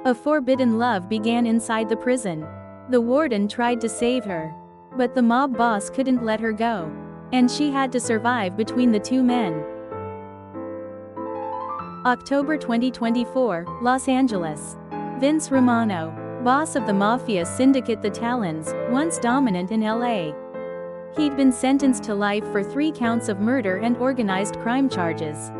A forbidden love began inside the prison. The warden tried to save her. But the mob boss couldn't let her go. And she had to survive between the two men. October 2024, Los Angeles. Vince Romano, boss of the mafia syndicate the Talons, once dominant in LA. He'd been sentenced to life for 3 counts of murder and organized crime charges.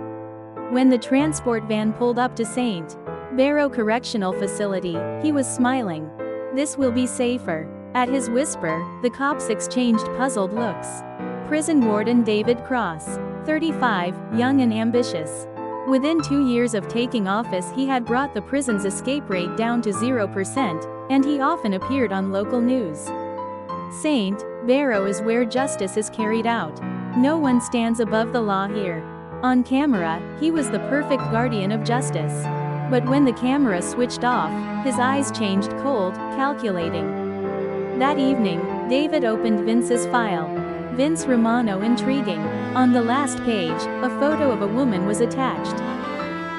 When the transport van pulled up to St. Barrow Correctional Facility, he was smiling. "This will be safer." At his whisper, the cops exchanged puzzled looks. Prison warden David Cross, 35, young and ambitious. Within 2 years of taking office, he had brought the prison's escape rate down to 0%, and he often appeared on local news. St. Barrow is where justice is carried out. No one stands above the law here. On camera, he was the perfect guardian of justice. But when the camera switched off, his eyes changed cold, calculating. That evening, David opened Vince's file. Vince Romano intriguing. On the last page, a photo of a woman was attached.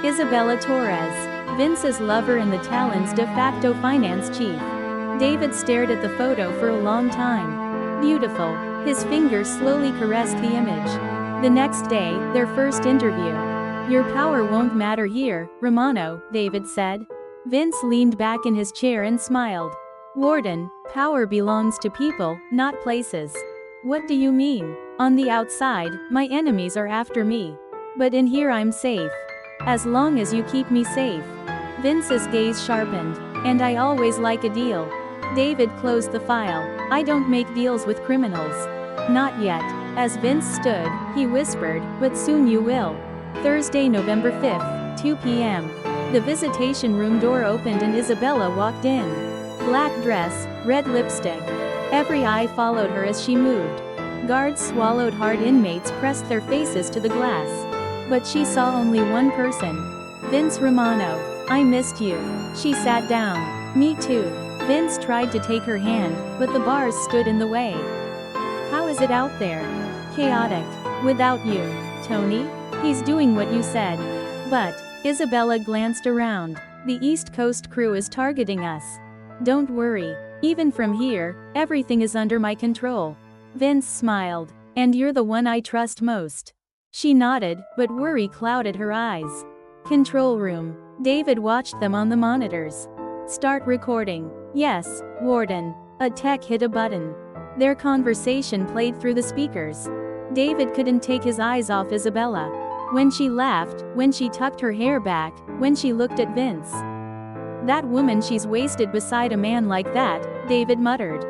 Isabella Torres, Vince's lover and the Talons' de facto finance chief. David stared at the photo for a long time. Beautiful. His fingers slowly caressed the image. The next day, their first interview. "Your power won't matter here, Romano," David said. Vince leaned back in his chair and smiled. "Warden, power belongs to people, not places." "What do you mean?" "On the outside, my enemies are after me. But in here I'm safe. As long as you keep me safe." Vince's gaze sharpened. "And I always like a deal." David closed the file. "I don't make deals with criminals." "Not yet." As Vince stood, he whispered, "But soon you will." Thursday, November 5th, 2 p.m. The visitation room door opened and Isabella walked in. Black dress, red lipstick. Every eye followed her as she moved. Guards swallowed hard, inmates pressed their faces to the glass. But she saw only one person. Vince Romano. "I missed you." She sat down. "Me too." Vince tried to take her hand, but the bars stood in the way. "How is it out there?" "Chaotic. Without you." "Tony? He's doing what you said." "But," Isabella glanced around, "the East Coast crew is targeting us." "Don't worry. Even from here, everything is under my control." Vince smiled. "And you're the one I trust most." She nodded, but worry clouded her eyes. Control room. David watched them on the monitors. "Start recording." "Yes, Warden." A tech hit a button. Their conversation played through the speakers. David couldn't take his eyes off Isabella. When she laughed, when she tucked her hair back, when she looked at Vince. "That woman, she's wasted beside a man like that," David muttered.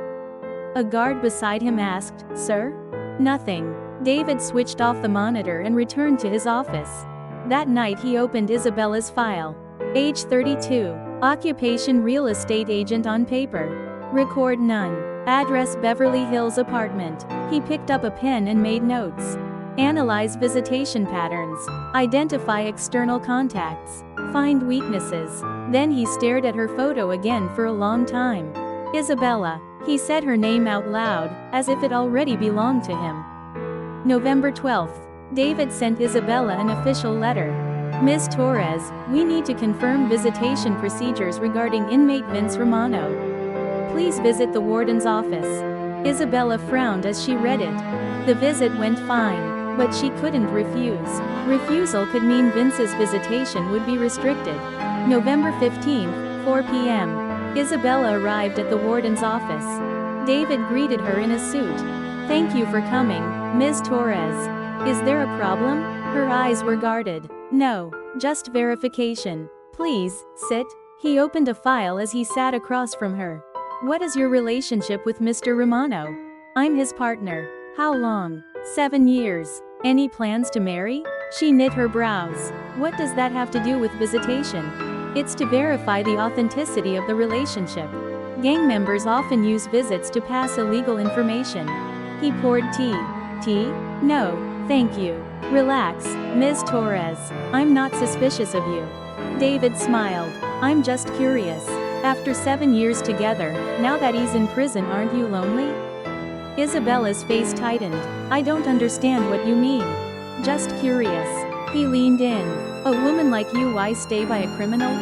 A guard beside him asked, "Sir?" "Nothing." David switched off the monitor and returned to his office. That night he opened Isabella's file. Age 32. Occupation real estate agent on paper. Record none. Address Beverly Hills apartment. He picked up a pen and made notes. Analyze visitation patterns. Identify external contacts. Find weaknesses. Then he stared at her photo again for a long time. Isabella. He said her name out loud, as if it already belonged to him. November 12th. David sent Isabella an official letter. "Ms. Torres, we need to confirm visitation procedures regarding inmate Vince Romano. Please visit the warden's office." Isabella frowned as she read it. The visit went fine, but she couldn't refuse. Refusal could mean Vince's visitation would be restricted. November 15th, 4 p.m. Isabella arrived at the warden's office. David greeted her in a suit. "Thank you for coming, Ms. Torres. Is there a problem?" Her eyes were guarded. "No, just verification. Please, sit." He opened a file as he sat across from her. "What is your relationship with Mr. Romano?" "I'm his partner." "How long?" 7 years. "Any plans to marry?" She knit her brows. "What does that have to do with visitation?" "It's to verify the authenticity of the relationship. Gang members often use visits to pass illegal information." He poured tea. "Tea? No, thank you. Relax, Ms. Torres. I'm not suspicious of you." David smiled. "I'm just curious. After 7 years together, now that he's in prison, aren't you lonely?" Isabella's face tightened. "I don't understand what you mean." "Just curious." He leaned in. "A woman like you, why stay by a criminal?"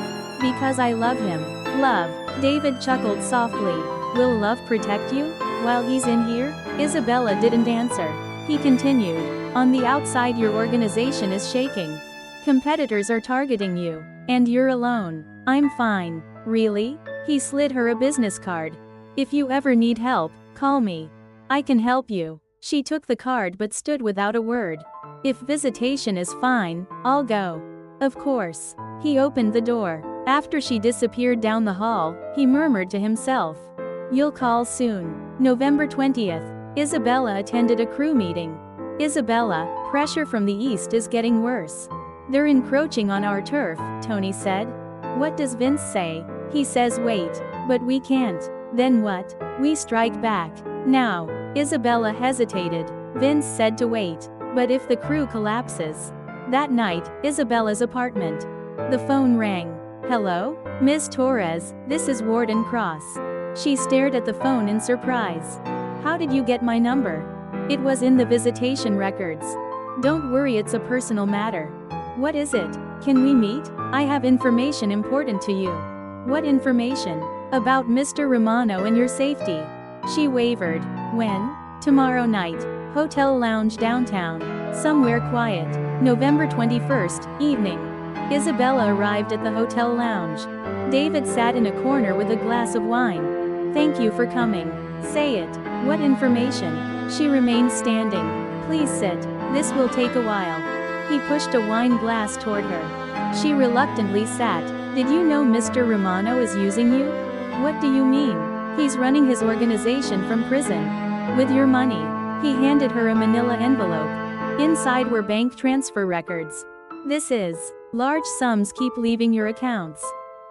Because I love him. Love. David chuckled softly. Will love protect you? While he's in here? Isabella didn't answer. He continued. On the outside your organization is shaking. Competitors are targeting you. And you're alone. I'm fine. Really? He slid her a business card. If you ever need help, call me. I can help you. She took the card but stood without a word. If visitation is fine, I'll go. Of course. He opened the door. After she disappeared down the hall, he murmured to himself. You'll call soon. November 20th. Isabella attended a crew meeting. Isabella, pressure from the east is getting worse. They're encroaching on our turf, Tony said. What does Vince say? He says wait. But we can't. Then what? We strike back. Now. Isabella hesitated. Vince said to wait. But if the crew collapses? That night, Isabella's apartment. The phone rang. Hello? Ms. Torres, this is Warden Cross. She stared at the phone in surprise. How did you get my number? It was in the visitation records. Don't worry, it's a personal matter. What is it? Can we meet? I have information important to you. What information? About Mr. Romano and your safety. She wavered. When? Tomorrow night. Hotel lounge downtown. Somewhere quiet. November 21st, evening. Isabella arrived at the hotel lounge. David sat in a corner with a glass of wine. Thank you for coming. Say it. What information? She remained standing. Please sit. This will take a while. He pushed a wine glass toward her. She reluctantly sat. Did you know Mr. Romano is using you? What do you mean? He's running his organization from prison. With your money. He handed her a manila envelope. Inside were bank transfer records. This is. Large sums keep leaving your accounts.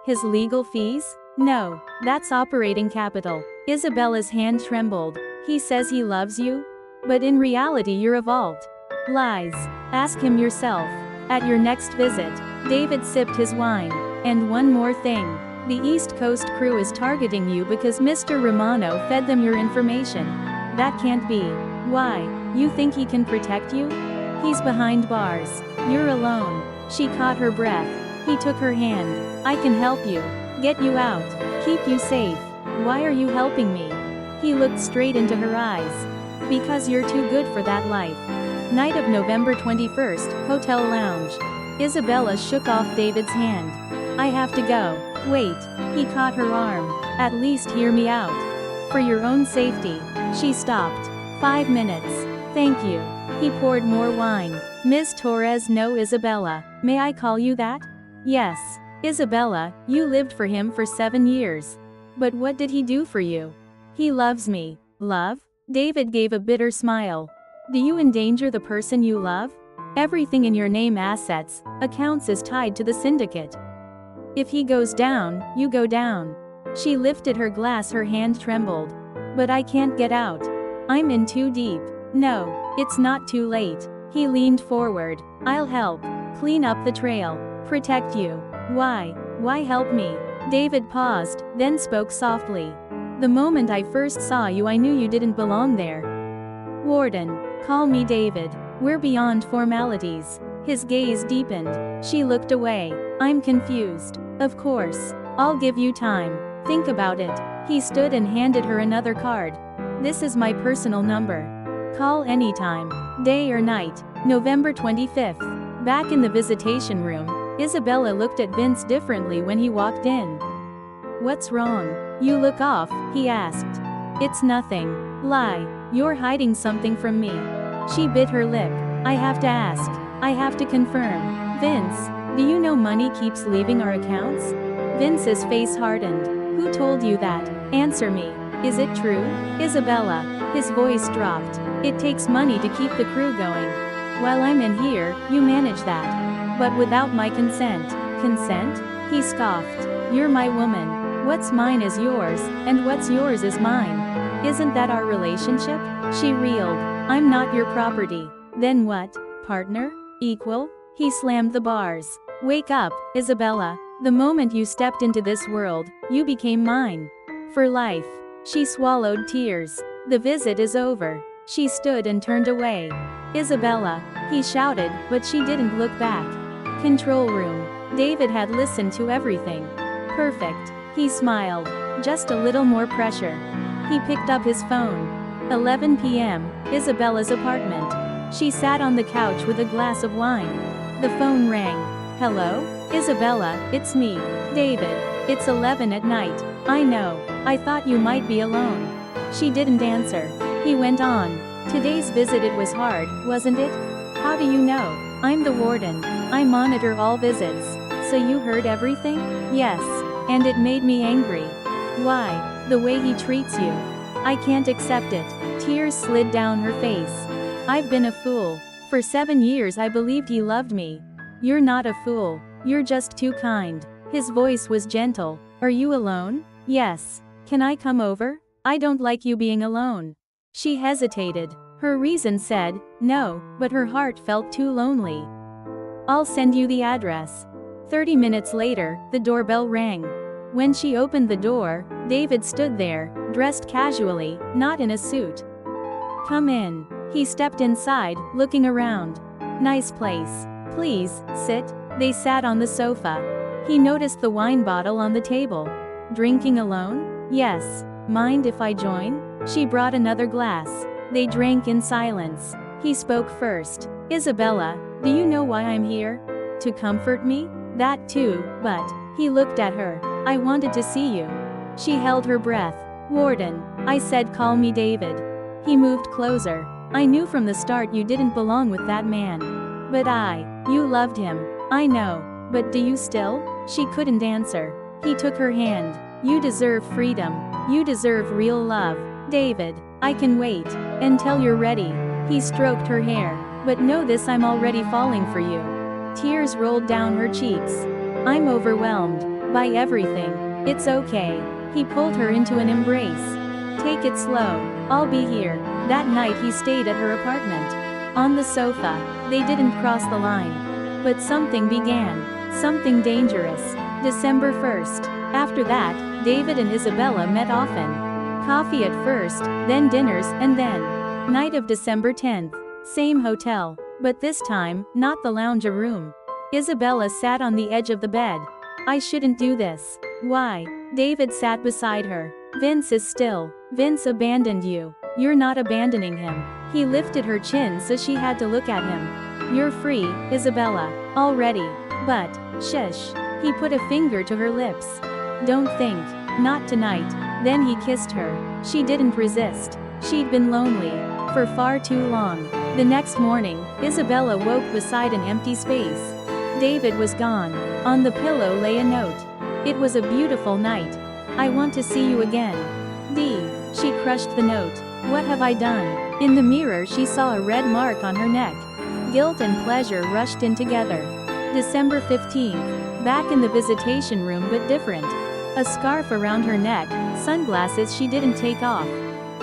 His legal fees? No, that's operating capital. Isabella's hand trembled. He says he loves you? But in reality you're a vault. Lies. Ask him yourself. At your next visit. David sipped his wine. And one more thing. The East Coast crew is targeting you because Mr. Romano fed them your information. That can't be. Why? You think he can protect you? He's behind bars. You're alone. She caught her breath. He took her hand. I can help you. Get you out. Keep you safe. Why are you helping me? He looked straight into her eyes. Because you're too good for that life. Night of November 21st, Hotel Lounge. Isabella shook off David's hand. I have to go. Wait. He caught her arm. At least hear me out. For your own safety. She stopped. 5 minutes. Thank you. He poured more wine. Ms. Torres, no, Isabella. May I call you that? Yes. Isabella, you lived for him for 7 years. But what did he do for you? He loves me. Love? David gave a bitter smile. Do you endanger the person you love? Everything in your name, assets, accounts is tied to the syndicate. If he goes down, you go down. She lifted her glass, her hand trembled. But I can't get out. I'm in too deep. No, it's not too late. He leaned forward. I'll help. Clean up the trail. Protect you. Why? Why help me? David paused, then spoke softly. The moment I first saw you I knew you didn't belong there. Warden. Call me David. We're beyond formalities. His gaze deepened. She looked away. I'm confused. Of course. I'll give you time. Think about it. He stood and handed her another card. This is my personal number. Call anytime. Day or night. November 25th. Back in the visitation room, Isabella looked at Vince differently when he walked in. What's wrong? You look off, he asked. It's nothing. Lie. You're hiding something from me. She bit her lip. I have to ask. I have to confirm. Vince, do you know money keeps leaving our accounts? Vince's face hardened. Who told you that? Answer me. Is it true? Isabella. His voice dropped. It takes money to keep the crew going. While I'm in here, you manage that. But without my consent. Consent? He scoffed. You're my woman. What's mine is yours, and what's yours is mine. Isn't that our relationship? She reeled. I'm not your property. Then what? Partner? Equal? He slammed the bars. Wake up, Isabella. The moment you stepped into this world, you became mine. For life. She swallowed tears. The visit is over. She stood and turned away. Isabella, he shouted, but she didn't look back. Control room. David had listened to everything. Perfect. He smiled. Just a little more pressure. He picked up his phone. 11 p.m., Isabella's apartment. She sat on the couch with a glass of wine. The phone rang. Hello? Isabella, it's me, David. It's 11 at night. I know. I thought you might be alone. She didn't answer. He went on. Today's visit, it was hard, wasn't it? How do you know? I'm the warden. I monitor all visits. So you heard everything? Yes. And it made me angry. Why? The way he treats you. I can't accept it. Tears slid down her face. I've been a fool. For 7 years I believed he loved me. You're not a fool. You're just too kind. His voice was gentle. Are you alone? Yes. Can I come over? I don't like you being alone. She hesitated. Her reason said, no, but her heart felt too lonely. I'll send you the address. 30 minutes later, the doorbell rang. When she opened the door, David stood there, dressed casually, not in a suit. Come in. He stepped inside, looking around. Nice place. Please, sit. They sat on the sofa. He noticed the wine bottle on the table. Drinking alone? Yes. Mind if I join? She brought another glass. They drank in silence. He spoke first. Isabella, do you know why I'm here? To comfort me? That too, but, he looked at her. I wanted to see you. She held her breath. Warden, I said call me David. He moved closer. I knew from the start you didn't belong with that man. But you loved him. I know. But do you still? She couldn't answer. He took her hand. You deserve freedom. You deserve real love. David, I can wait. Until you're ready. He stroked her hair. But know this, I'm already falling for you. Tears rolled down her cheeks. I'm overwhelmed by everything. It's okay. He pulled her into an embrace. Take it slow. I'll be here. That night he stayed at her apartment. On the sofa. They didn't cross the line. But something began. Something dangerous. December 1st. After that, David and Isabella met often. Coffee at first, then dinners, and then night of December 10th. Same hotel. But this time, not the lounge room. Isabella sat on the edge of the bed. I shouldn't do this. Why? David sat beside her. Vince is still. Vince abandoned you. You're not abandoning him. He lifted her chin so she had to look at him. You're free, Isabella. Already. But, shush. He put a finger to her lips. Don't think. Not tonight. Then he kissed her. She didn't resist. She'd been lonely. For far too long. The next morning, Isabella woke beside an empty space. David was gone. On the pillow lay a note. It was a beautiful night. I want to see you again. D. She crushed the note. What have I done? In the mirror she saw a red mark on her neck. Guilt and pleasure rushed in together. December 15th. Back in the visitation room but different. A scarf around her neck, sunglasses she didn't take off.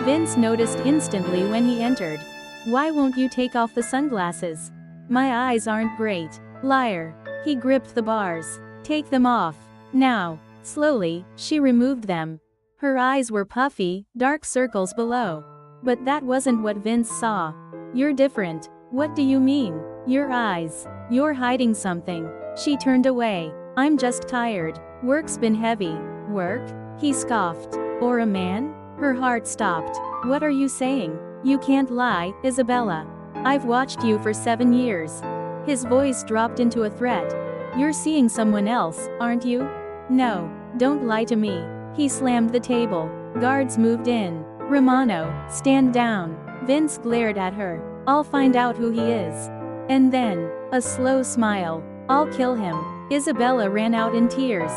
Vince noticed instantly when he entered. Why won't you take off the sunglasses? My eyes aren't great. Liar. He gripped the bars. Take them off. Now. Slowly, she removed them. Her eyes were puffy, dark circles below. But that wasn't what Vince saw. You're different. What do you mean? Your eyes. You're hiding something. She turned away. I'm just tired. Work's been heavy. Work? He scoffed. Or a man? Her heart stopped. What are you saying? You can't lie, Isabella. I've watched you for 7 years. His voice dropped into a threat. You're seeing someone else, aren't you? No, don't lie to me. He slammed the table. Guards moved in. Romano, stand down. Vince glared at her. I'll find out who he is. And then, a slow smile. I'll kill him. Isabella ran out in tears.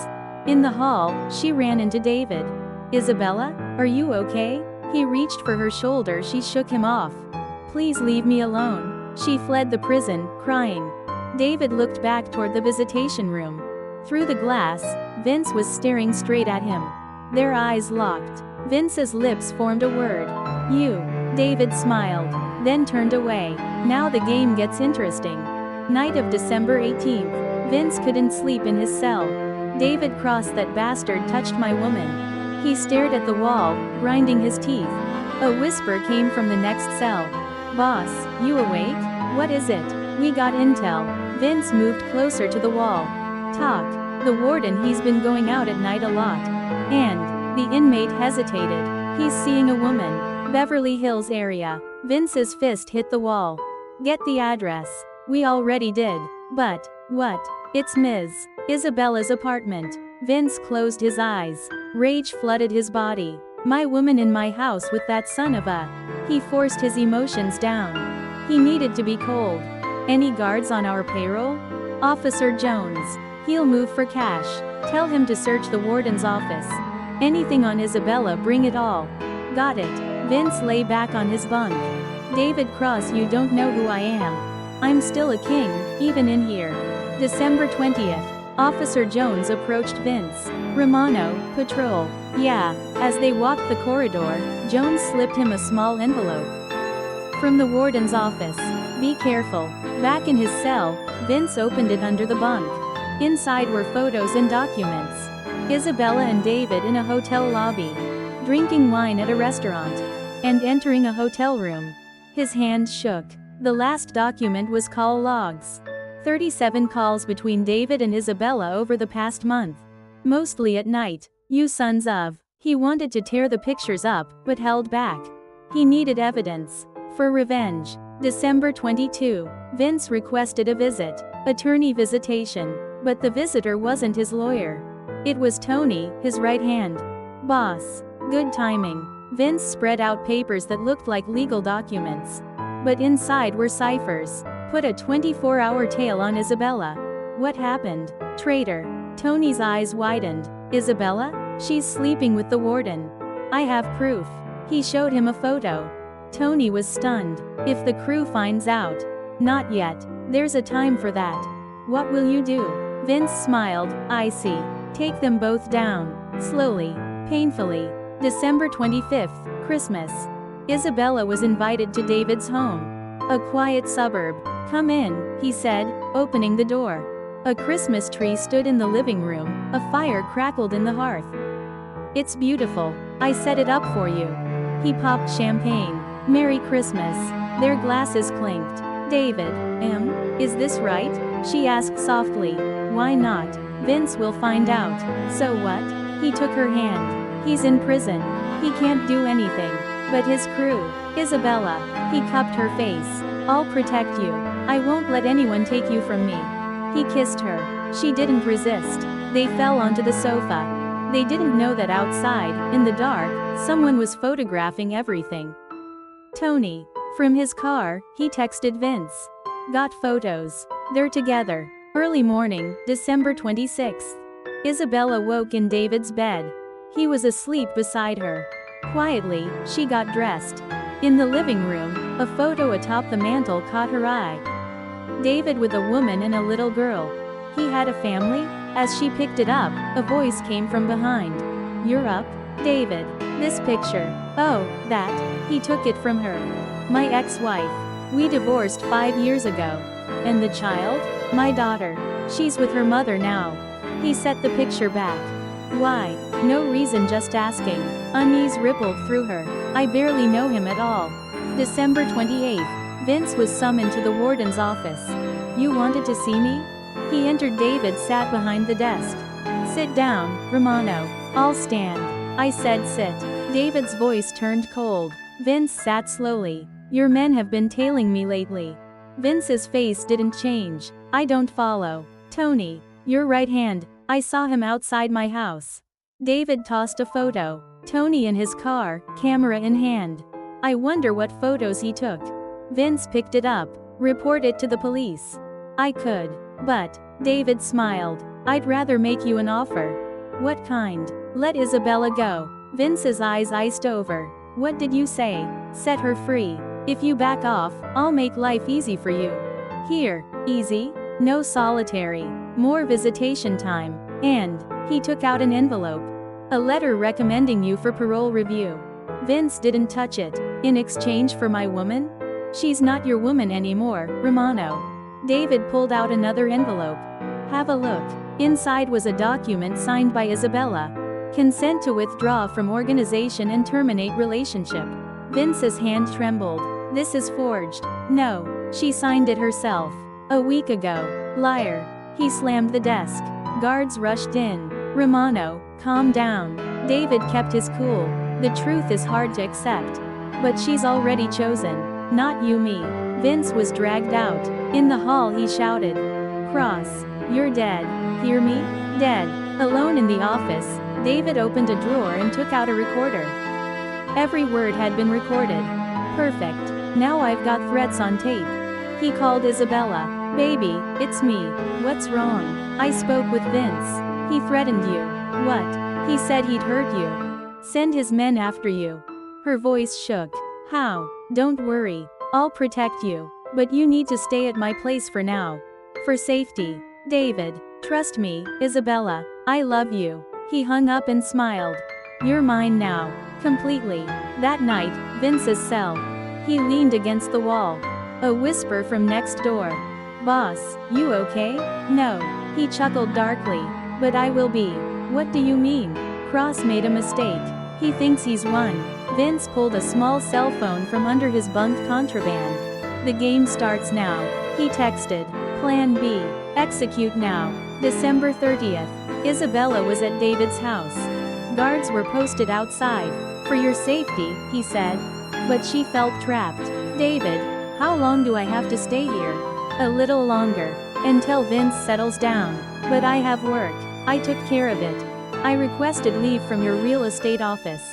In the hall, she ran into David. Isabella, are you okay? He reached for her shoulder. She shook him off. Please leave me alone. She fled the prison, crying. David looked back toward the visitation room. Through the glass, Vince was staring straight at him. Their eyes locked. Vince's lips formed a word. You. David smiled, then turned away. Now the game gets interesting. Night of December 18th. Vince couldn't sleep in his cell. David crossed that bastard touched my woman. He stared at the wall, grinding his teeth. A whisper came from the next cell. Boss, you awake? What is it? We got intel. Vince moved closer to the wall. Talk. The warden, he's been going out at night a lot. And the inmate hesitated. He's seeing a woman. Beverly Hills area. Vince's fist hit the wall. Get the address. We already did. But what? It's Ms. Isabella's apartment. Vince closed his eyes. Rage flooded his body. My woman in my house with that son of a. He forced his emotions down. He needed to be cold. Any guards on our payroll? Officer Jones. He'll move for cash. Tell him to search the warden's office. Anything on Isabella, bring it all. Got it. Vince lay back on his bunk. David Cross, you don't know who I am. I'm still a king, even in here. December 20th. Officer Jones approached Vince. Romano, patrol. Yeah. As they walked the corridor, Jones slipped him a small envelope. From the warden's office. Be careful. Back in his cell, Vince opened it under the bunk. Inside were photos and documents. Isabella and David in a hotel lobby. Drinking wine at a restaurant. And entering a hotel room. His hands shook. The last document was call logs. 37 calls between David and Isabella over the past month. Mostly at night. You sons of. He wanted to tear the pictures up, but held back. He needed evidence. For revenge. December 22. Vince requested a visit. Attorney visitation. But the visitor wasn't his lawyer. It was Tony, his right hand. Boss. Good timing. Vince spread out papers that looked like legal documents. But inside were ciphers. Put a 24-hour tail on Isabella. What happened? Traitor. Tony's eyes widened. Isabella? She's sleeping with the warden. I have proof. He showed him a photo. Tony was stunned. If the crew finds out. Not yet. There's a time for that. What will you do? Vince smiled. I see. Take them both down. Slowly. Painfully. December 25th, Christmas. Isabella was invited to David's home. A quiet suburb. Come in, he said, opening the door. A Christmas tree stood in the living room, a fire crackled in the hearth. It's beautiful. I set it up for you. He popped champagne. Merry Christmas. Their glasses clinked. David, is this right? She asked softly. Why not? Vince will find out. So what? He took her hand. He's in prison. He can't do anything. But his crew. Isabella. He cupped her face. I'll protect you. I won't let anyone take you from me. He kissed her. She didn't resist. They fell onto the sofa. They didn't know that outside, in the dark, someone was photographing everything. Tony. From his car, he texted Vince. Got photos. They're together. Early morning, December 26th. Isabella woke in David's bed. He was asleep beside her. Quietly, she got dressed. In the living room, a photo atop the mantel caught her eye. David with a woman and a little girl. He had a family? As she picked it up, a voice came from behind. You're up? David. This picture. Oh, that. He took it from her. My ex-wife. We divorced 5 years ago. And the child? My daughter. She's with her mother now. He set the picture back. Why? No reason, just asking. Unease rippled through her. I barely know him at all. December 28th. Vince was summoned to the warden's office. You wanted to see me? He entered. David sat behind the desk. Sit down, Romano. I'll stand. I said sit. David's voice turned cold. Vince sat slowly. Your men have been tailing me lately. Vince's face didn't change. I don't follow. Tony. Your right hand. I saw him outside my house. David tossed a photo. Tony in his car, camera in hand. I wonder what photos he took. Vince picked it up. Report it to the police. I could. But, David smiled. I'd rather make you an offer. What kind? Let Isabella go. Vince's eyes iced over. What did you say? Set her free. If you back off, I'll make life easy for you. Here, easy? No solitary. More visitation time. And, he took out an envelope. A letter recommending you for parole review. Vince didn't touch it. In exchange for my woman? She's not your woman anymore, Romano. David pulled out another envelope. Have a look. Inside was a document signed by Isabella. Consent to withdraw from organization and terminate relationship. Vince's hand trembled. This is forged. No, she signed it herself. A week ago. Liar. He slammed the desk. Guards rushed in. Romano, calm down. David kept his cool. The truth is hard to accept. But she's already chosen. Not you, me. Vince was dragged out. In the hall he shouted. Cross. You're dead. Hear me? Dead. Alone in the office, David opened a drawer and took out a recorder. Every word had been recorded. Perfect. Now I've got threats on tape. He called Isabella. Baby, it's me. What's wrong? I spoke with Vince. He threatened you. What? He said he'd hurt you. Send his men after you. Her voice shook. How? Don't worry. I'll protect you. But you need to stay at my place for now. For safety. David, trust me, Isabella. I love you. He hung up and smiled. You're mine now. Completely. That night, Vince's cell. He leaned against the wall. A whisper from next door. Boss, you okay? No. He chuckled darkly. But I will be. What do you mean? Cross made a mistake. He thinks he's won. Vince pulled a small cell phone from under his bunk contraband. The game starts now. He texted. Plan B. Execute now. December 30th. Isabella was at David's house. Guards were posted outside. For your safety, he said. But she felt trapped. David, how long do I have to stay here? A little longer. Until Vince settles down. But I have work. I took care of it. I requested leave from your real estate office.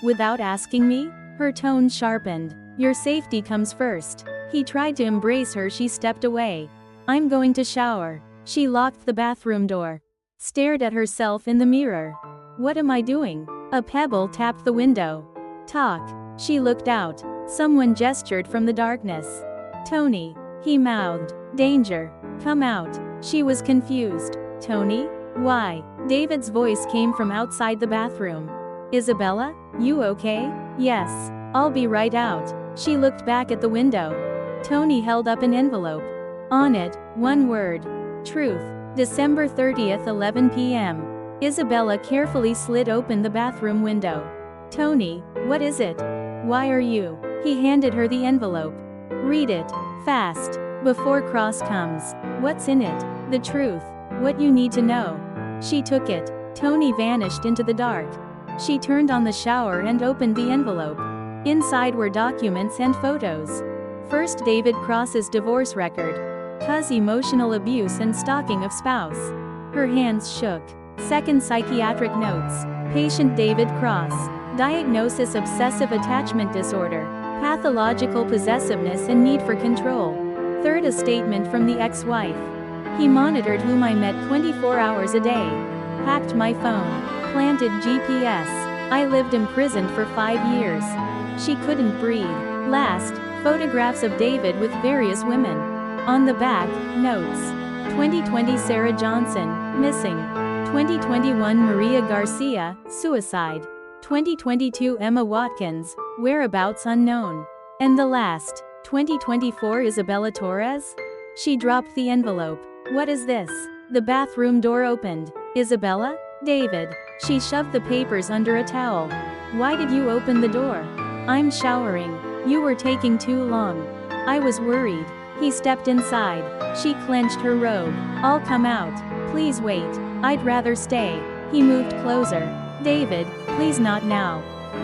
Without asking me? Her tone sharpened. Your safety comes first. He tried to embrace her. She stepped away. I'm going to shower. She locked the bathroom door. Stared at herself in the mirror. What am I doing? A pebble tapped the window. Talk. She looked out. Someone gestured from the darkness. Tony. He mouthed. Danger. Come out. She was confused. Tony? Why? David's voice came from outside the bathroom. Isabella? You okay? Yes. I'll be right out. She looked back at the window. Tony held up an envelope. On it, one word. Truth. December 30th, 11 p.m. Isabella carefully slid open the bathroom window. Tony, what is it? Why are you? He handed her the envelope. Read it. Fast. Before Cross comes. What's in it? The truth. What you need to know. She took it. Tony vanished into the dark. She turned on the shower and opened the envelope. Inside were documents and photos. First, David Cross's divorce record. Cuz emotional abuse and stalking of spouse. Her hands shook. Second, psychiatric notes. Patient David Cross. Diagnosis obsessive attachment disorder. Pathological possessiveness and need for control. Third, a statement from the ex-wife. He monitored whom I met 24 hours a day. Hacked my phone. Planted GPS. I lived imprisoned for 5 years. She couldn't breathe. Last, photographs of David with various women. On the back, notes. 2020 Sarah Johnson, missing. 2021 Maria Garcia, suicide. 2022 Emma Watkins, whereabouts unknown. And the last, 2024 Isabella Torres? She dropped the envelope. What is this? The bathroom door opened. Isabella? David. She shoved the papers under a towel. Why did you open the door? I'm showering. You were taking too long. I was worried. He stepped inside. She clenched her robe. I'll come out. Please wait. I'd rather stay. He moved closer. David, please not now.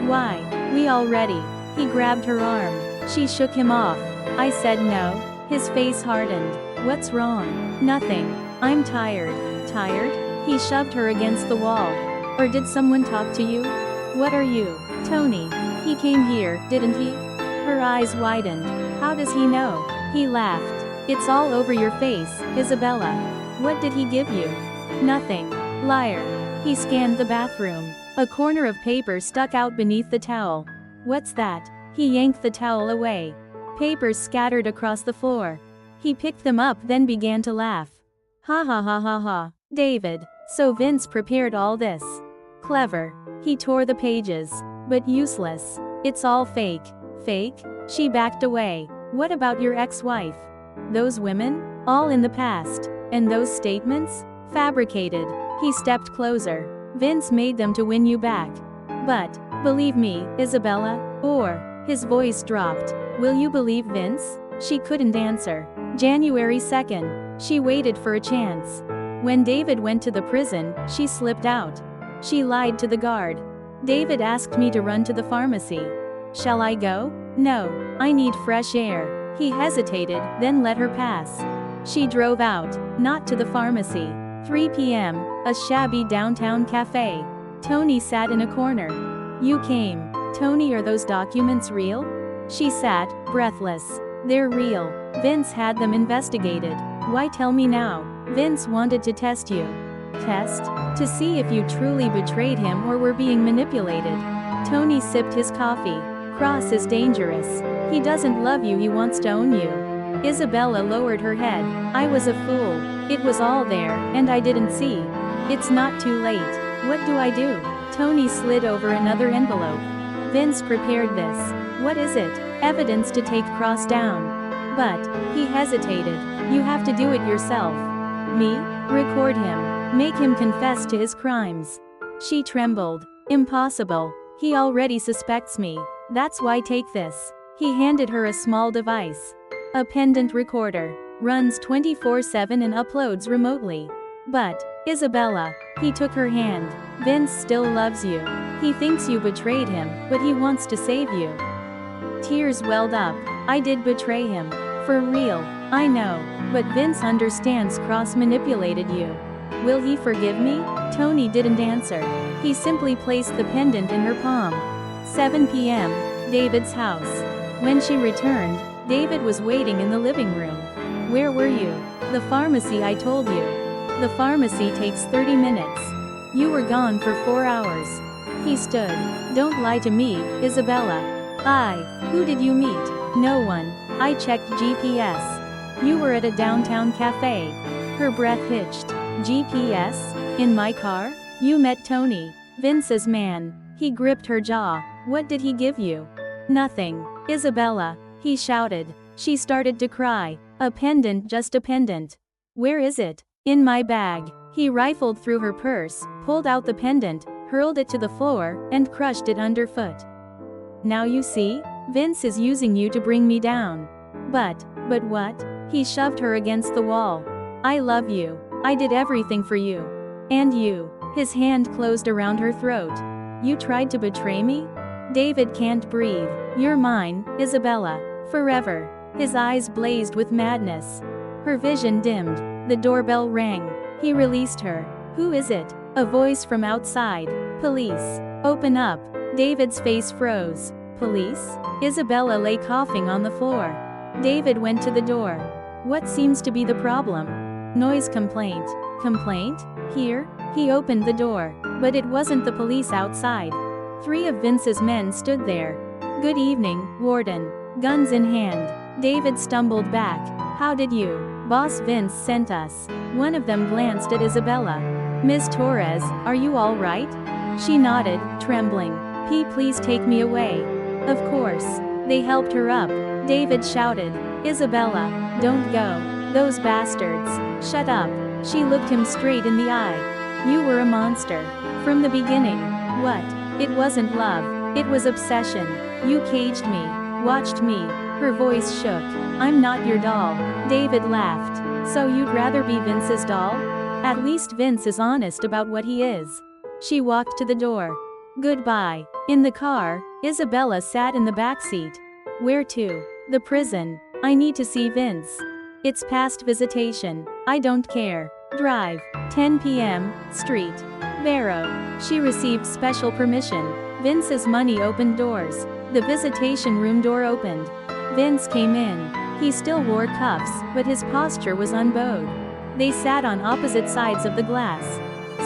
Why? We already. He grabbed her arm. She shook him off. I said no. His face hardened. What's wrong? Nothing. I'm tired. Tired? He shoved her against the wall. Or did someone talk to you? What are you? Tony. He came here, didn't he? Her eyes widened. How does he know? He laughed. It's all over your face, Isabella. What did he give you? Nothing. Liar. He scanned the bathroom. A corner of paper stuck out beneath the towel. What's that? He yanked the towel away. Papers scattered across the floor. He picked them up, then began to laugh. Ha ha ha ha ha. David. So Vince prepared all this. Clever. He tore the pages. But useless. It's all fake. Fake? She backed away. What about your ex-wife? Those women? All in the past. And those statements? Fabricated. He stepped closer. Vince made them to win you back. But, believe me, Isabella, or, his voice dropped. Will you believe Vince? She couldn't answer. January 2nd. She waited for a chance. When David went to the prison, she slipped out. She lied to the guard. David asked me to run to the pharmacy. Shall I go? No, I need fresh air. He hesitated, then let her pass. She drove out, not to the pharmacy. 3 p.m., a shabby downtown cafe. Tony sat in a corner. You came. Tony, are those documents real? She sat, breathless. They're real. Vince had them investigated. Why tell me now? Vince wanted to test you. Test? To see if you truly betrayed him or were being manipulated. Tony sipped his coffee. Cross is dangerous. He doesn't love you, he wants to own you. Isabella lowered her head. I was a fool. It was all there, and I didn't see. It's not too late. What do I do? Tony slid over another envelope. Vince prepared this. What is it? Evidence to take Cross down. But, he hesitated. You have to do it yourself. Me? Record him. Make him confess to his crimes. She trembled. Impossible. He already suspects me. That's why take this. He handed her a small device. A pendant recorder. Runs 24/7 and uploads remotely. But, Isabella. He took her hand. Vince still loves you. He thinks you betrayed him, but he wants to save you. Tears welled up. I did betray him. For real. I know. But Vince understands Cross manipulated you. Will he forgive me? Tony didn't answer. He simply placed the pendant in her palm. 7 p.m. David's house. When she returned, David was waiting in the living room. Where were you? The pharmacy, I told you. The pharmacy takes 30 minutes. You were gone for 4 hours. He stood. Don't lie to me, Isabella. Who did you meet? No one. I checked GPS. You were at a downtown cafe. Her breath hitched. GPS? In my car? You met Tony. Vince's man. He gripped her jaw. What did he give you? Nothing. Isabella. He shouted. She started to cry. A pendant, just a pendant. Where is it? In my bag. He rifled through her purse, pulled out the pendant, hurled it to the floor, and crushed it underfoot. Now you see? Vince is using you to bring me down. But what? He shoved her against the wall. I love you. I did everything for you. And you. His hand closed around her throat. You tried to betray me? David can't breathe. You're mine, Isabella. Forever. His eyes blazed with madness. Her vision dimmed. The doorbell rang. He released her. Who is it? A voice from outside. Police. Open up. David's face froze. Police? Isabella lay coughing on the floor. David went to the door. What seems to be the problem? Noise complaint. Complaint? Here? He opened the door. But it wasn't the police outside. 3 of Vince's men stood there. Good evening, Warden. Guns in hand. David stumbled back. How did you? Boss Vince sent us. One of them glanced at Isabella. Ms. Torres, are you all right? She nodded, trembling. Please take me away. Of course. They helped her up. David shouted. Isabella, don't go. Those bastards. Shut up. She looked him straight in the eye. You were a monster. From the beginning. What? It wasn't love. It was obsession. You caged me. Watched me. Her voice shook. I'm not your doll. David laughed. So you'd rather be Vince's doll? At least Vince is honest about what he is. She walked to the door. Goodbye. In the car, Isabella sat in the back seat. Where to? The prison. I need to see Vince. It's past visitation. I don't care. Drive. 10 p.m. Street. Barrow. She received special permission. Vince's money opened doors. The visitation room door opened. Vince came in. He still wore cuffs, but his posture was unbowed. They sat on opposite sides of the glass.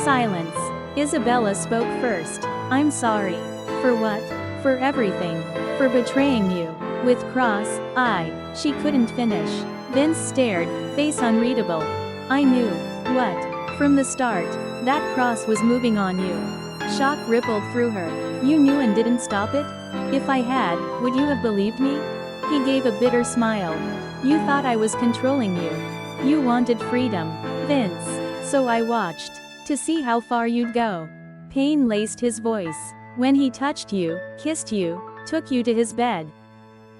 Silence. Isabella spoke first. I'm sorry. For what? For everything. For betraying you. With Cross, She couldn't finish. Vince stared, face unreadable. I knew. What? From the start. That Cross was moving on you. Shock rippled through her. You knew and didn't stop it? If I had, would you have believed me? He gave a bitter smile. You thought I was controlling you. You wanted freedom, Vince. So I watched. To see how far you'd go. Pain laced his voice. When he touched you, kissed you, took you to his bed.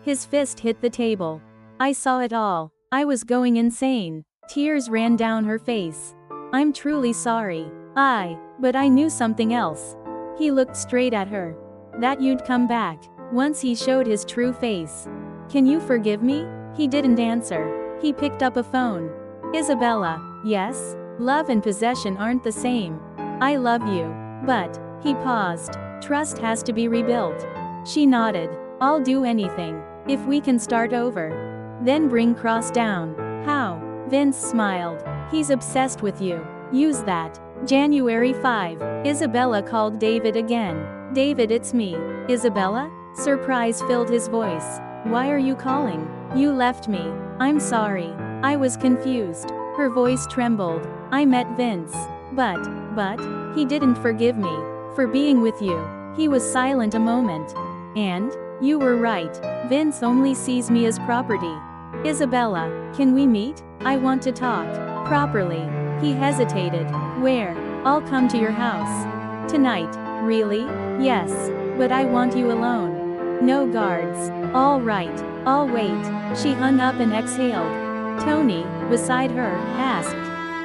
His fist hit the table. I saw it all. I was going insane. Tears ran down her face. I'm truly sorry. But I knew something else. He looked straight at her. That you'd come back, once he showed his true face. Can you forgive me? He didn't answer. He picked up a phone. Isabella, yes? Love and possession aren't the same. I love you. But, he paused. Trust has to be rebuilt. She nodded. I'll do anything. If we can start over. Then bring Cross down. How? Vince smiled. He's obsessed with you. Use that. January 5. Isabella called David again. David, it's me. Isabella? Surprise filled his voice. Why are you calling? You left me. I'm sorry. I was confused. Her voice trembled. I met Vince. But, he didn't forgive me. For being with you. He was silent a moment. And? You were right. Vince only sees me as property. Isabella, can we meet? I want to talk. Properly. He hesitated. Where? I'll come to your house. Tonight. Really? Yes. But I want you alone. No guards. All right. I'll wait. She hung up and exhaled. Tony, beside her, asked.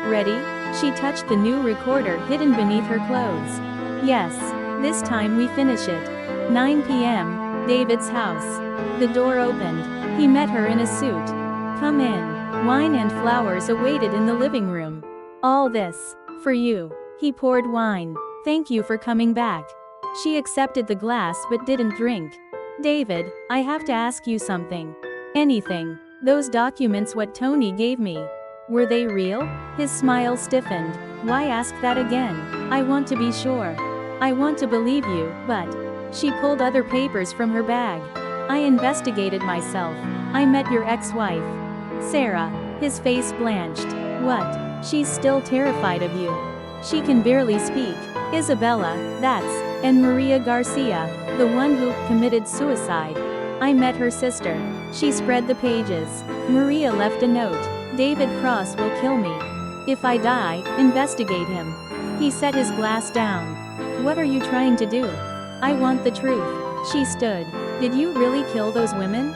Ready? She touched the new recorder hidden beneath her clothes. Yes. This time we finish it. 9 p.m. David's house. The door opened. He met her in a suit. Come in. Wine and flowers awaited in the living room. All this. For you. He poured wine. Thank you for coming back. She accepted the glass but didn't drink. David, I have to ask you something. Anything. Those documents what Tony gave me. Were they real? His smile stiffened. Why ask that again? I want to be sure. I want to believe you, but. She pulled other papers from her bag. I investigated myself. I met your ex-wife. Sarah. His face blanched. What? She's still terrified of you. She can barely speak. Isabella, that's. And Maria Garcia, the one who committed suicide. I met her sister. She spread the pages. Maria left a note. David Cross will kill me. If I die, investigate him. He set his glass down. What are you trying to do? I want the truth. She stood. Did you really kill those women?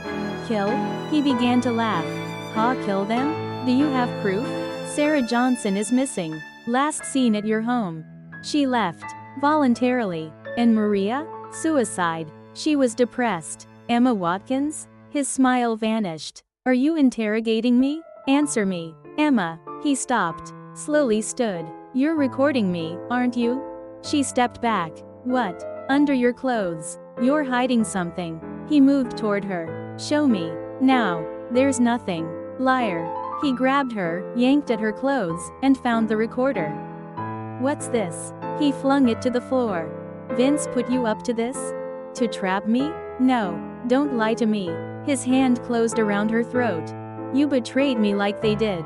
Kill? He began to laugh. Kill them? Do you have proof? Sarah Johnson is missing. Last seen at your home. She left. Voluntarily. And Maria? Suicide. She was depressed. Emma Watkins? His smile vanished. Are you interrogating me? Answer me. Emma. He stopped. Slowly stood. You're recording me, aren't you? She stepped back. What? Under your clothes. You're hiding something. He moved toward her. Show me. Now. There's nothing. Liar. He grabbed her, yanked at her clothes, and found the recorder. What's this? He flung it to the floor. Vince put you up to this? To trap me? No. Don't lie to me. His hand closed around her throat. You betrayed me like they did.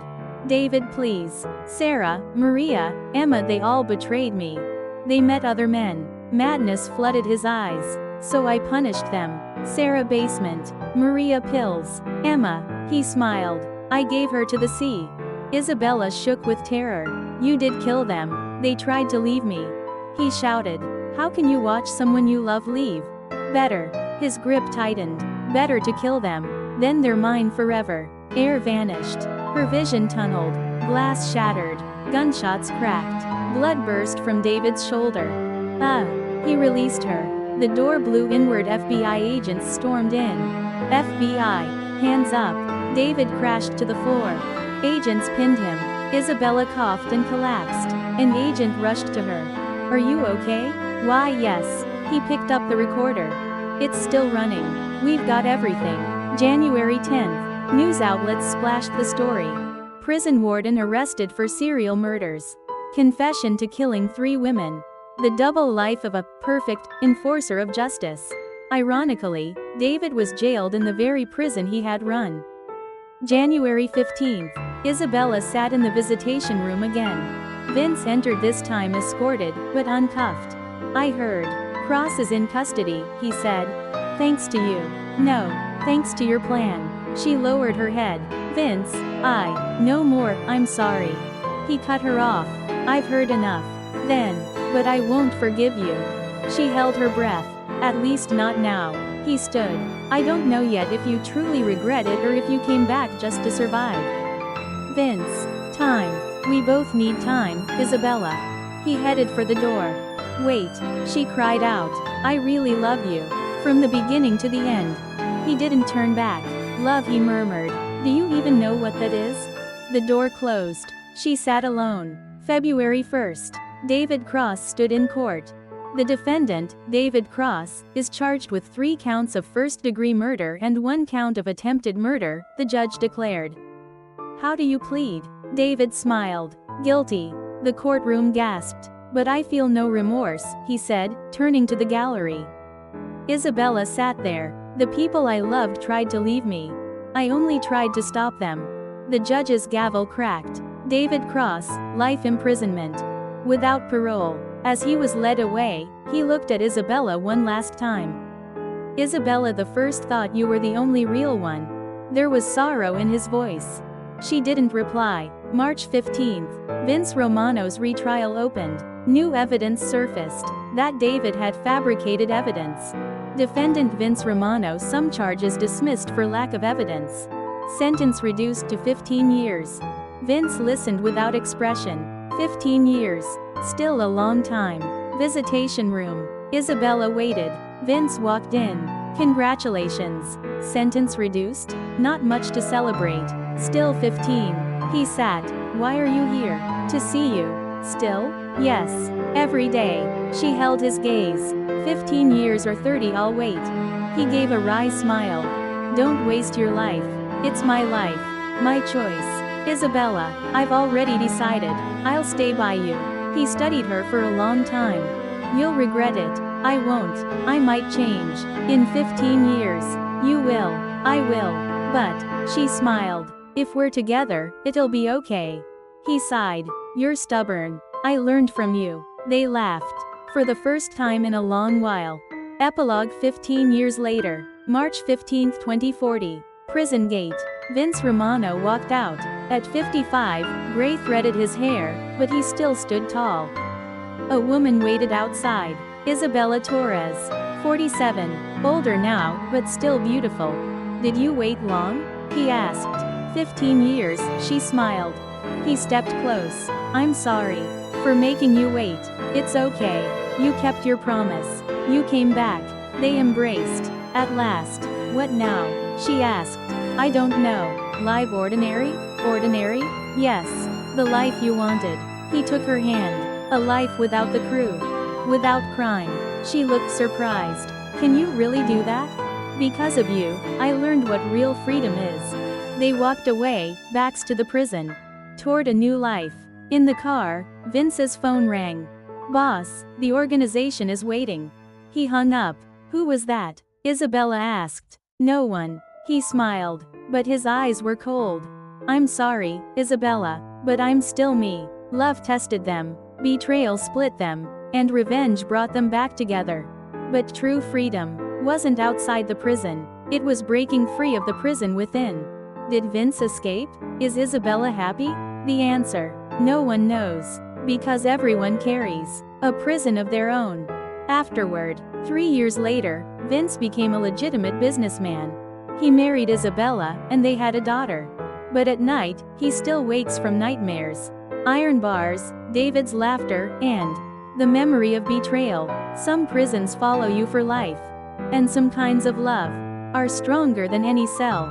David, please. Sarah, Maria, Emma, they all betrayed me. They met other men. Madness flooded his eyes. So I punished them. Sarah, basement. Maria, pills. Emma. He smiled. I gave her to the sea. Isabella shook with terror. You did kill them. They tried to leave me. He shouted. How can you watch someone you love leave? Better. His grip tightened. Better to kill them. Then they're mine forever. Air vanished. Her vision tunneled. Glass shattered. Gunshots cracked. Blood burst from David's shoulder. He released her. The door blew inward. FBI agents stormed in. FBI. Hands up. David crashed to the floor. Agents pinned him. Isabella coughed and collapsed. An agent rushed to her. Are you okay? Why, yes. He picked up the recorder. It's still running. We've got everything. January 10th. News outlets splashed the story. Prison warden arrested for serial murders. Confession to killing 3 women. The double life of a perfect enforcer of justice. Ironically, David was jailed in the very prison he had run. January 15th. Isabella sat in the visitation room again. Vince entered, this time escorted, but uncuffed. I heard. Cross is in custody, he said. Thanks to you. No, thanks to your plan. She lowered her head. Vince, no more, I'm sorry. He cut her off. I've heard enough. Then, but I won't forgive you. She held her breath. At least not now. He stood. I don't know yet if you truly regret it or if you came back just to survive. Vince. Time. We both need time, Isabella. He headed for the door. Wait, she cried out. I really love you. From the beginning to the end. He didn't turn back. Love, he murmured. Do you even know what that is? The door closed. She sat alone. February 1st. David Cross stood in court. The defendant, David Cross, is charged with 3 counts of first-degree murder and 1 count of attempted murder, the judge declared. How do you plead? David smiled. Guilty. The courtroom gasped. But I feel no remorse, he said, turning to the gallery. Isabella sat there. The people I loved tried to leave me. I only tried to stop them. The judge's gavel cracked. David Cross, life imprisonment. Without parole. As he was led away, he looked at Isabella one last time. Isabella, the first thought you were the only real one. There was sorrow in his voice. She didn't reply. March 15th. Vince Romano's retrial opened. New evidence surfaced. That David had fabricated evidence. Defendant Vince Romano, some charges dismissed for lack of evidence. Sentence reduced to 15 years. Vince listened without expression. 15 years. Still a long time. Visitation room. Isabella waited. Vince walked in. Congratulations. Sentence reduced? Not much to celebrate. Still 15. He sat. Why are you here? To see you. Still? Yes. Every day. She held his gaze. 15 years or 30, I'll wait. He gave a wry smile. Don't waste your life. It's my life. My choice. Isabella, I've already decided. I'll stay by you. He studied her for a long time. You'll regret it. I won't. I might change. In 15 years. You will. I will. But, she smiled. If we're together, it'll be okay. He sighed. You're stubborn. I learned from you. They laughed. For the first time in a long while. Epilogue 15 years later. March 15, 2040. Prison gate. Vince Romano walked out. At 55, gray threaded his hair, but he still stood tall. A woman waited outside. Isabella Torres. 47. Older now, but still beautiful. Did you wait long? He asked. 15 years, she smiled. He stepped close. I'm sorry. For making you wait. It's okay. You kept your promise. You came back. They embraced. At last. What now? She asked. I don't know. Live ordinary? Ordinary? Yes. The life you wanted. He took her hand. A life without the crew. Without crime. She looked surprised. Can you really do that? Because of you, I learned what real freedom is. They walked away, backs to the prison. Toward a new life. In the car, Vince's phone rang. Boss, the organization is waiting. He hung up. Who was that? Isabella asked. No one. He smiled. But his eyes were cold. I'm sorry, Isabella, but I'm still me. Love tested them. Betrayal split them. And revenge brought them back together. But true freedom wasn't outside the prison. It was breaking free of the prison within. Did Vince escape? Is Isabella happy? The answer. No one knows. Because everyone carries a prison of their own. Afterward, 3 years later, Vince became a legitimate businessman. He married Isabella, and they had a daughter. But at night, he still wakes from nightmares. Iron bars, David's laughter, and the memory of betrayal. Some prisons follow you for life. And some kinds of love are stronger than any cell.